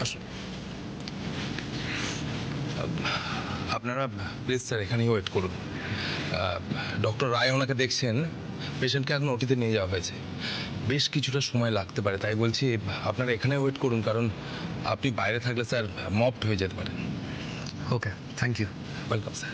আসুন। আপনারা please sir এখানেই ওয়েট করুন। ডক্টর রায় ওনাকে দেখছেন, পেশেন্টকে এখন ওটিতে নিয়ে যাওয়া হয়েছে, বেশ কিছুটা সময় লাগতে পারে, তাই বলছি আপনারা এখানে ওয়েট করুন, কারণ আপনি বাইরে থাকলে স্যার মপড হয়ে যেতে পারেন। Okay, thank you. Welcome sir.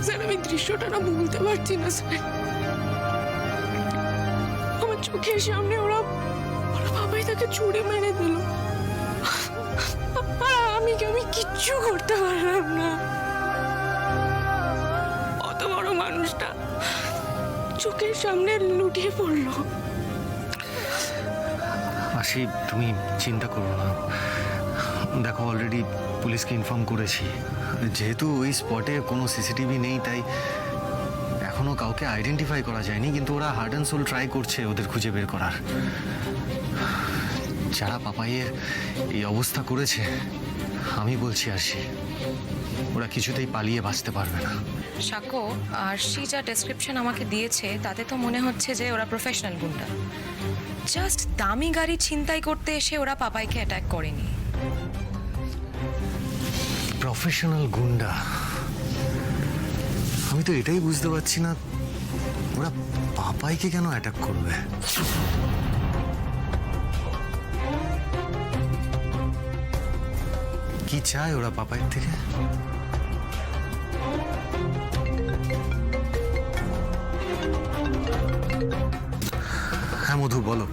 Sir আমি দৃশ্যটা না ভুলতে পারছি না স্যার। আমার চোখের সামনে ওরা বাবাই তাকে ছুড়ে মেরে দিল, আর আমি কিচ্ছু করতে পারলাম না। অত বড় মানুষটা চোখের সামনে লুটিয়ে পড়লো। মাসি, তুমি চিন্তা করো না। দেখো, অলরেডি পুলিশকে ইনফর্ম করেছি। যেহেতু ওই স্পটে কোনো সিসিটিভি নেই, তাই এখনো কাউকে আইডেন্টিফাই করা যায়নি, কিন্তু ওরা হার্ড অ্যান্ড সোল ট্রাই করছে ওদের খুঁজে বের করার। যারা পাপাইয়ের এই অবস্থা করেছে, আমি বলছি আরশি, ওরা কিছুতেই পালিয়ে বাঁচতে পারবে না। সাক্ষ্য, আরশি যা ডেসক্রিপশন আমাকে দিয়েছে তাতে তো মনে হচ্ছে যে ওরা প্রফেশনাল গুন্ডা। জাস্ট দামি গাড়ি ছিনতাই করতে এসে ওরা পাপাইকে অ্যাটাক করেনি। প্রফেশনাল গুন্ডা? আমি তো এটাই বুঝতে পারছি না, ওরা পাপাইকে কেন অ্যাটাক করবে? কি চায় ওরা পাপাইয়ের থেকে? হ্যাঁ মধু, বলো।